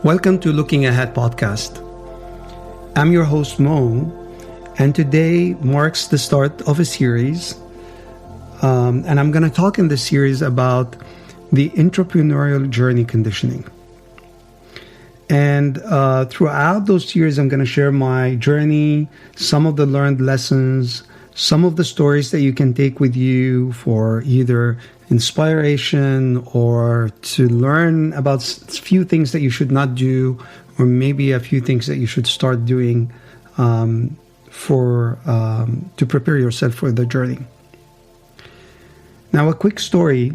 Welcome to Looking Ahead podcast. I'm your host Mo, and today marks the start of a series. And I'm going to talk in this series about the Entrepreneurial Journey Conditioning. And throughout those series, I'm going to share my journey, some of the learned lessons, some of the stories that you can take with you for either inspiration or to learn about a few things that you should not do, or maybe a few things that you should start doing to prepare yourself for the journey. Now, a quick story.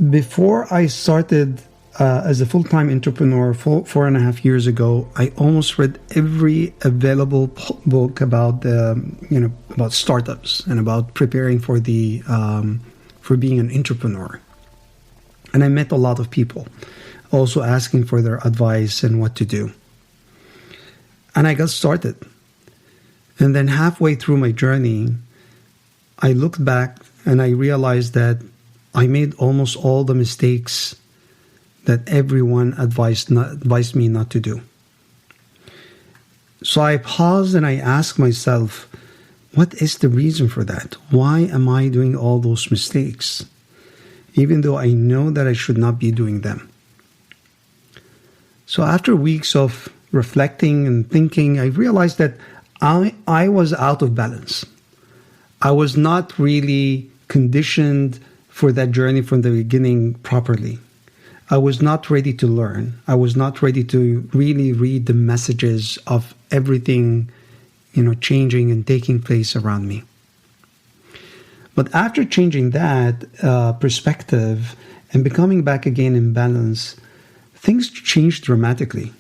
Before I started as a full-time entrepreneur 4.5 years ago, I almost read every available book about about startups and about preparing for being an entrepreneur. And I met a lot of people also asking for their advice and what to do. And I got started. And then halfway through my journey, I looked back and I realized that I made almost all the mistakes that everyone advised me not to do. So I paused and I asked myself, what is the reason for that? Why am I doing all those mistakes, even though I know that I should not be doing them? So after weeks of reflecting and thinking, I realized that I was out of balance. I was not really conditioned for that journey from the beginning properly. I was not ready to learn. I was not ready to really read the messages of everything changing and taking place around me. But after changing that perspective and becoming back again in balance, things changed dramatically.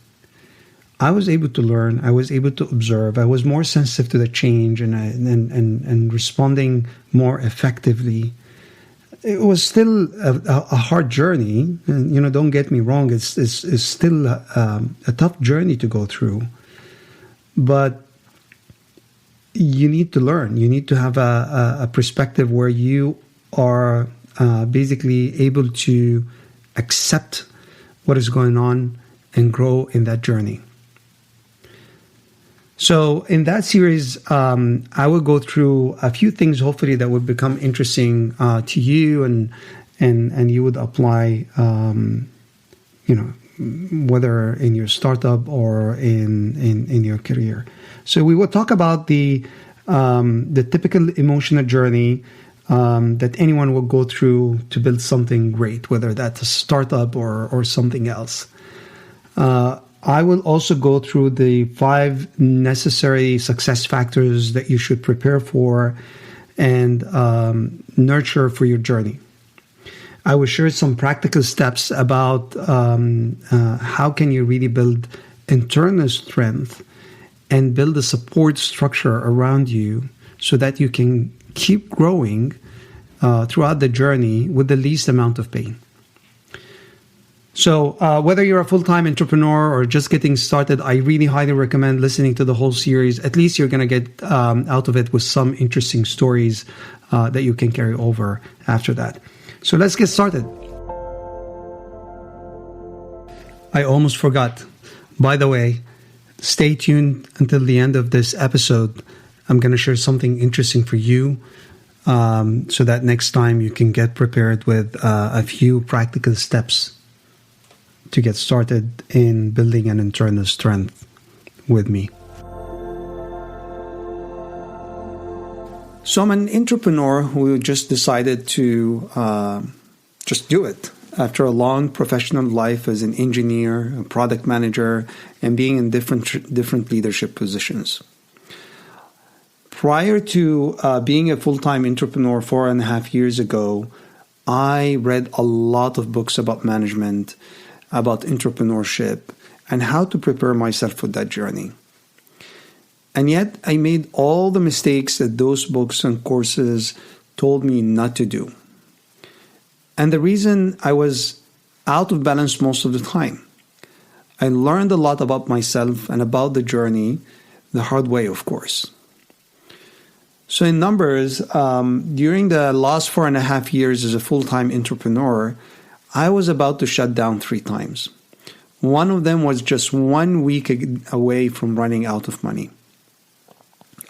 I was able to learn. I was able to observe. I was more sensitive to the change and responding more effectively. It was still a hard journey. And, don't get me wrong. It's still a tough journey to go through. But you need to learn. You need to have a perspective where you are basically able to accept what is going on and grow in that journey. So in that series, I will go through a few things, hopefully, that would become interesting to you and you would apply, whether in your startup or in your career. So we will talk about the typical emotional journey that anyone will go through to build something great, whether that's a startup or something else. I will also go through the 5 necessary success factors that you should prepare for and nurture for your journey. I will share some practical steps about how can you really build internal strength and build a support structure around you so that you can keep growing throughout the journey with the least amount of pain. So whether you're a full-time entrepreneur or just getting started, I really highly recommend listening to the whole series. At least you're going to get out of it with some interesting stories that you can carry over after that. So let's get started. I almost forgot. By the way, stay tuned until the end of this episode. I'm going to share something interesting for you so that next time you can get prepared with a few practical steps to get started in building an internal strength with me. So I'm an entrepreneur who just decided to just do it. After a long professional life as an engineer, a product manager, and being in different leadership positions. Prior to being a full-time entrepreneur 4.5 years ago, I read a lot of books about management, about entrepreneurship, and how to prepare myself for that journey. And yet I made all the mistakes that those books and courses told me not to do. And the reason I was out of balance most of the time. I learned a lot about myself and about the journey, the hard way, of course. So in numbers, during the last 4.5 years as a full-time entrepreneur, I was about to shut down 3 times. One of them was just 1 week away from running out of money.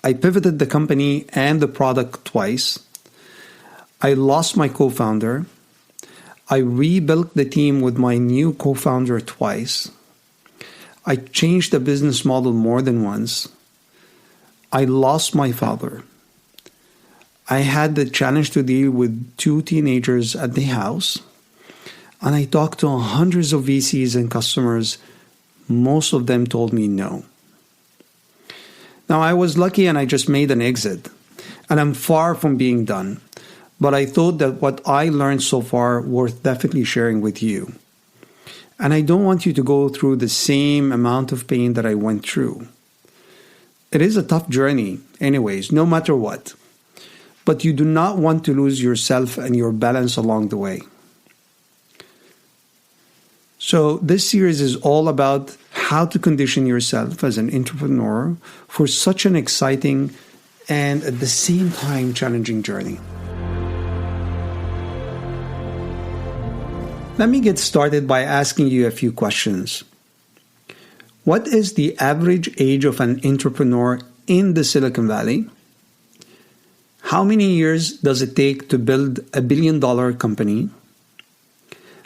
I pivoted the company and the product twice. I lost my co-founder. I rebuilt the team with my new co-founder twice. I changed the business model more than once. I lost my father. I had the challenge to deal with 2 teenagers at the house. And I talked to hundreds of VCs and customers. Most of them told me no. Now, I was lucky and I just made an exit. And I'm far from being done. But I thought that what I learned so far worth definitely sharing with you. And I don't want you to go through the same amount of pain that I went through. It is a tough journey anyways, no matter what. But you do not want to lose yourself and your balance along the way. So this series is all about how to condition yourself as an entrepreneur for such an exciting and at the same time challenging journey. Let me get started by asking you a few questions. What is the average age of an entrepreneur in the Silicon Valley? How many years does it take to build a billion-dollar company?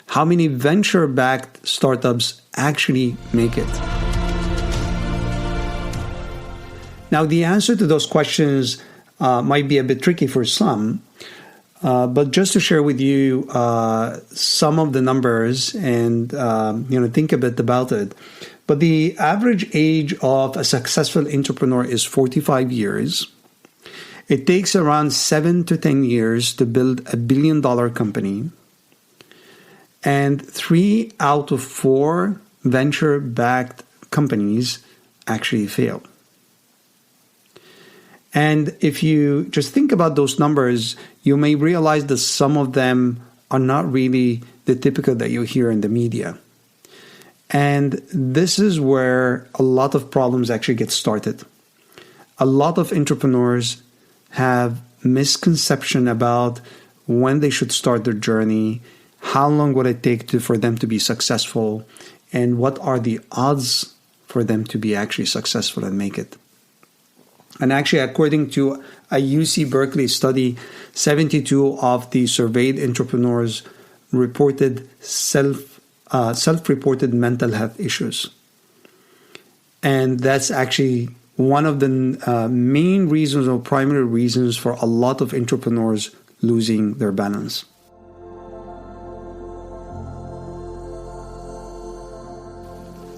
How many venture-backed startups actually make it? Now, the answer to those questions might be a bit tricky for some, but just to share with you some of the numbers and think a bit about it. But the average age of a successful entrepreneur is 45 years. It takes around 7 to 10 years to build a billion-dollar company. And 3 out of 4 venture-backed companies actually fail. And if you just think about those numbers, you may realize that some of them are not really the typical that you hear in the media. And this is where a lot of problems actually get started. A lot of entrepreneurs have misconception about when they should start their journey, how long would it take for them to be successful, and what are the odds for them to be actually successful and make it. And actually, according to a UC Berkeley study, 72 of the surveyed entrepreneurs reported self-reported mental health issues. And that's actually one of the main reasons or primary reasons for a lot of entrepreneurs losing their balance.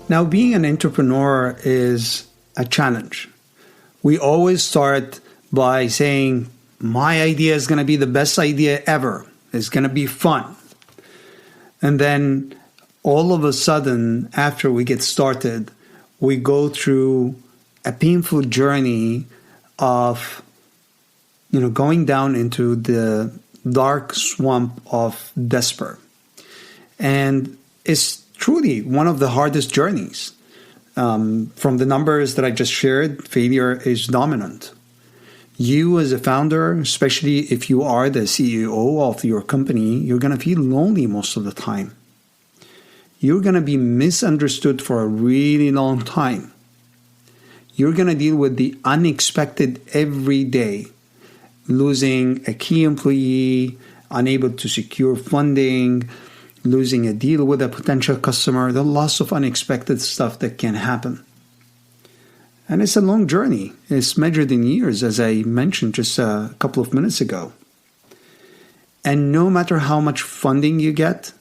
Now, being an entrepreneur is a challenge. We always start by saying, my idea is going to be the best idea ever. It's going to be fun. And then all of a sudden, after we get started, we go through a painful journey of, going down into the dark swamp of despair. And it's truly one of the hardest journeys. From the numbers that I just shared, failure is dominant. You as a founder, especially if you are the CEO of your company, you're going to feel lonely most of the time. You're going to be misunderstood for a really long time. You're going to deal with the unexpected every day. Losing a key employee, unable to secure funding, losing a deal with a potential customer, the loss of unexpected stuff that can happen. And it's a long journey. It's measured in years, as I mentioned just a couple of minutes ago. And no matter how much funding you get,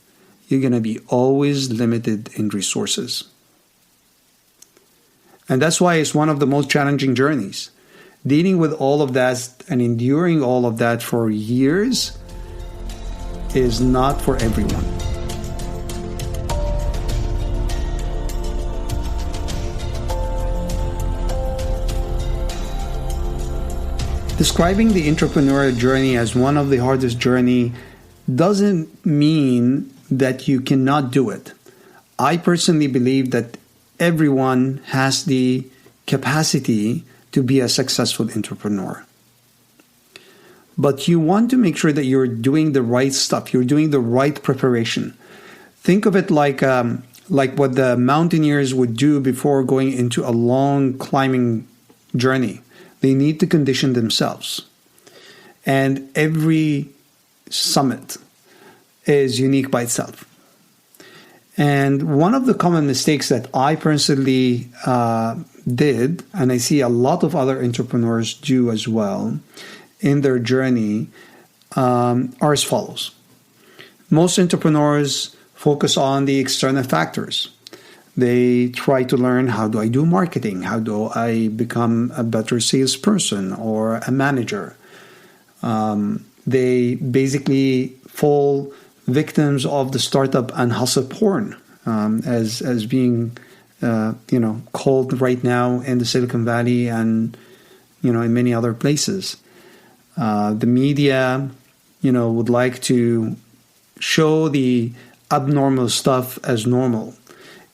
you're going to be always limited in resources. And that's why it's one of the most challenging journeys. Dealing with all of that and enduring all of that for years is not for everyone. Describing the entrepreneurial journey as one of the hardest journey doesn't mean that you cannot do it. I personally believe that everyone has the capacity to be a successful entrepreneur. But you want to make sure that you're doing the right stuff. You're doing the right preparation. Think of it like a like what the mountaineers would do before going into a long climbing journey. They need to condition themselves. And every summit is unique by itself. And one of the common mistakes that I personally did, and I see a lot of other entrepreneurs do as well in their journey, are as follows. Most entrepreneurs focus on the external factors. They try to learn, how do I do marketing? How do I become a better salesperson or a manager? They basically fall victims of the startup and hustle porn, as being called right now in the Silicon Valley and in many other places. The media would like to show the abnormal stuff as normal,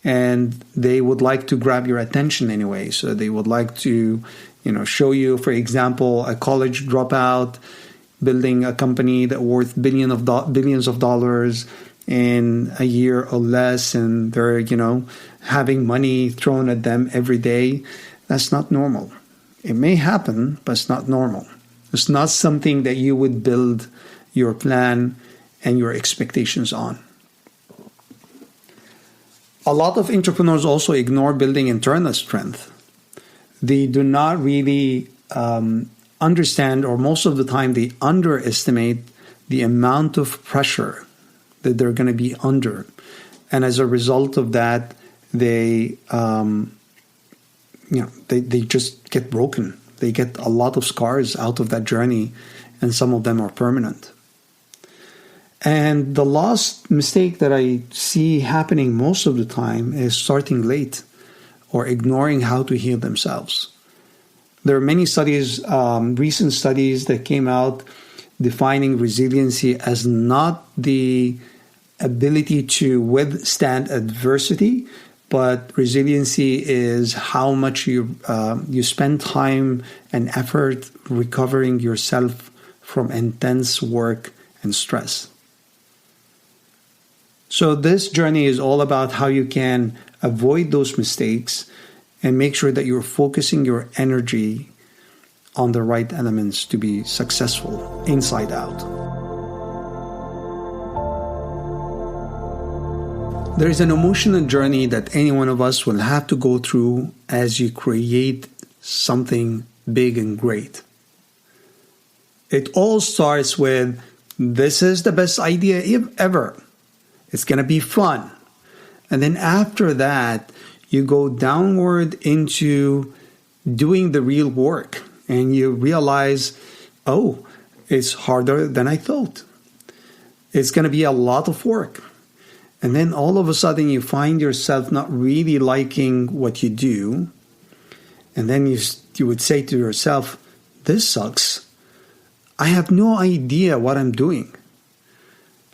and they would like to grab your attention anyway. So they would like to show you, for example, a college dropout building a company that worth billions of dollars in a year or less, and they're having money thrown at them every day. That's not normal. It may happen, but it's not normal. It's not something that you would build your plan and your expectations on. A lot of entrepreneurs also ignore building internal strength. They do not really understand, or most of the time they underestimate the amount of pressure that they're going to be under. And as a result of that, they just get broken. They get a lot of scars out of that journey, and some of them are permanent. And the last mistake that I see happening most of the time is starting late or ignoring how to heal themselves. There are many studies, recent studies that came out defining resiliency as not the ability to withstand adversity, but resiliency is how much you spend time and effort recovering yourself from intense work and stress. So this journey is all about how you can avoid those mistakes and make sure that you're focusing your energy on the right elements to be successful inside out. There is an emotional journey that any one of us will have to go through as you create something big and great. It all starts with, this is the best idea ever. It's going to be fun. And then after that, you go downward into doing the real work. And you realize, oh, it's harder than I thought. It's going to be a lot of work. And then all of a sudden you find yourself not really liking what you do. And then you would say to yourself, this sucks. I have no idea what I'm doing.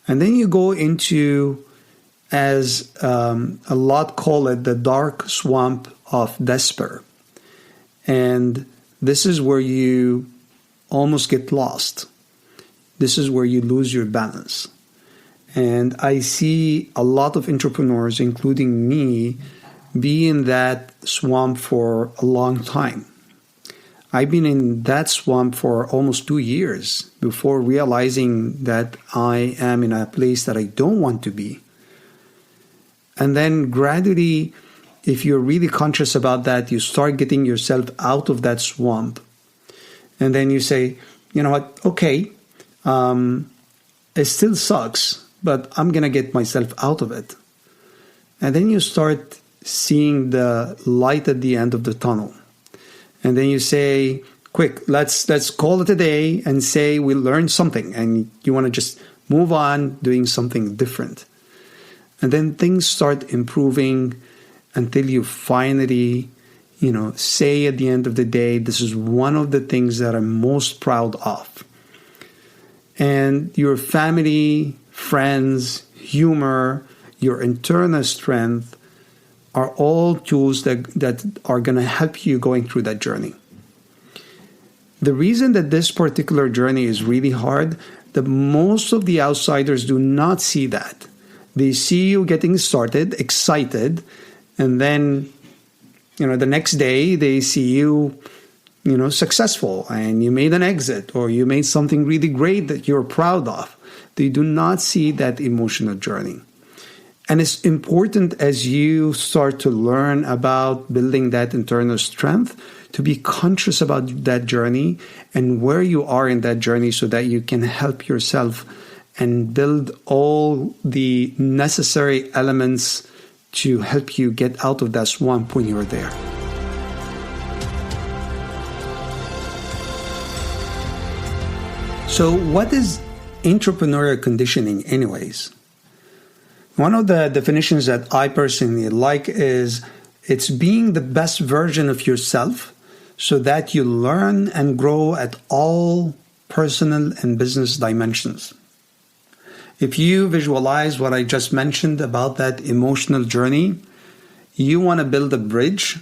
And then you go into, as a lot call it, the dark swamp of despair. And this is where you almost get lost. This is where you lose your balance. And I see a lot of entrepreneurs, including me, be in that swamp for a long time. I've been in that swamp for almost 2 years before realizing that I am in a place that I don't want to be. And then gradually, if you're really conscious about that, you start getting yourself out of that swamp. And then you say, you know what, okay, it still sucks, but I'm going to get myself out of it. And then you start seeing the light at the end of the tunnel. And then you say, quick, let's call it a day and say we learned something. And you want to just move on doing something different. And then things start improving until you finally, say at the end of the day, this is one of the things that I'm most proud of. And your family, friends, humor, your internal strength are all tools that are going to help you going through that journey. The reason that this particular journey is really hard, that most of the outsiders do not see that. They see you getting started, excited, and then, the next day they see you, successful, and you made an exit, or you made something really great that you're proud of. They do not see that emotional journey. And it's important as you start to learn about building that internal strength to be conscious about that journey and where you are in that journey so that you can help yourself and build all the necessary elements to help you get out of that swamp when you're there. So what is entrepreneurial conditioning anyways? One of the definitions that I personally like is it's being the best version of yourself so that you learn and grow at all personal and business dimensions. If you visualize what I just mentioned about that emotional journey, you want to build a bridge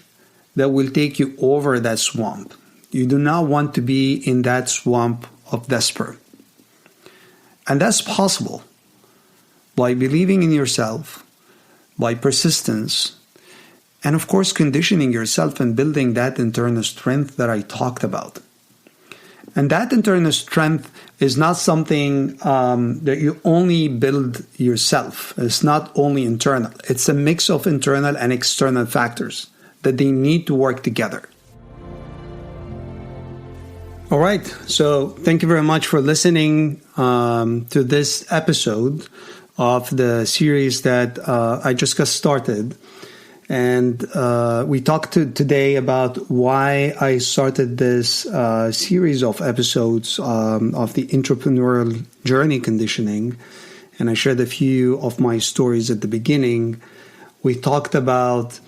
that will take you over that swamp. You do not want to be in that swamp of despair. And that's possible by believing in yourself, by persistence, and of course conditioning yourself and building that internal strength that I talked about. And that internal strength is not something that you only build yourself. It's not only internal. It's a mix of internal and external factors that they need to work together. All right. So thank you very much for listening to this episode of the series that I just got started. And we talked today about why I started this series of episodes of the Entrepreneurial Journey Conditioning. And I shared a few of my stories at the beginning. We talked about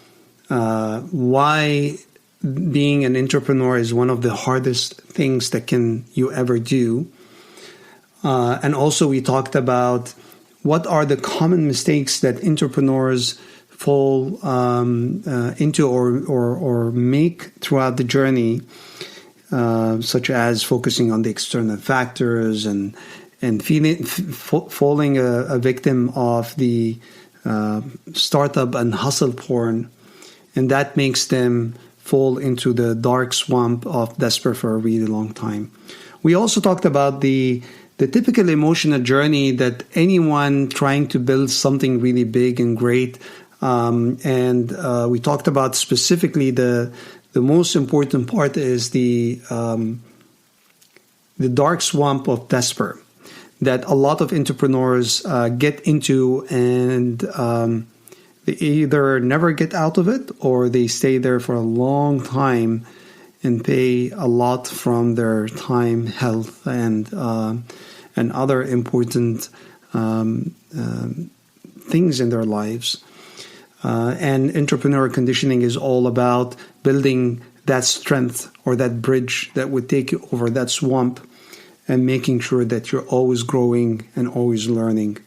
why being an entrepreneur is one of the hardest things that you ever do. And also we talked about what are the common mistakes that entrepreneurs fall into or make throughout the journey, such as focusing on the external factors and falling a victim of the startup and hustle porn, and that makes them fall into the dark swamp of despair for a really long time. We also talked about the typical emotional journey that anyone trying to build something really big and great. And we talked about specifically the most important part is the dark swamp of despair that a lot of entrepreneurs get into, and they either never get out of it or they stay there for a long time and pay a lot from their time, health, and other important things in their lives. And entrepreneurial conditioning is all about building that strength or that bridge that would take you over that swamp and making sure that you're always growing and always learning.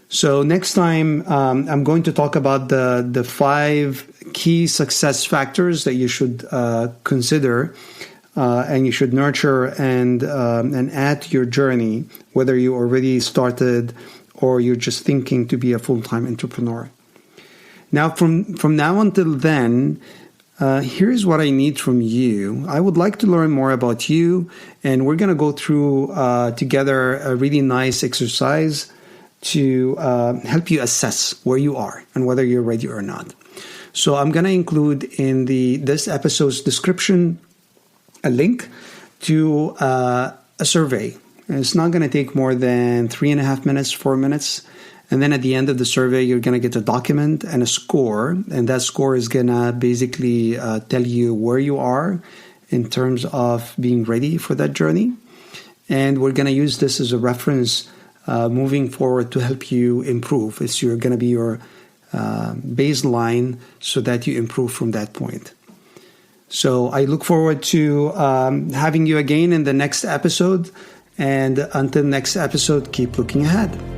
So next time, I'm going to talk about the 5 key success factors that you should consider and you should nurture and add to your journey, whether you already started or you're just thinking to be a full-time entrepreneur. Now, from now until then, here's what I need from you. I would like to learn more about you, and we're going to go through together a really nice exercise to help you assess where you are and whether you're ready or not. So I'm going to include in this episode's description a link to a survey. And it's not going to take more than 3.5 minutes, 4 minutes. And then at the end of the survey, you're going to get a document and a score. And that score is going to basically tell you where you are in terms of being ready for that journey. And we're going to use this as a reference moving forward to help you improve. It's going to be your baseline so that you improve from that point. So I look forward to having you again in the next episode. And until next episode, keep looking ahead.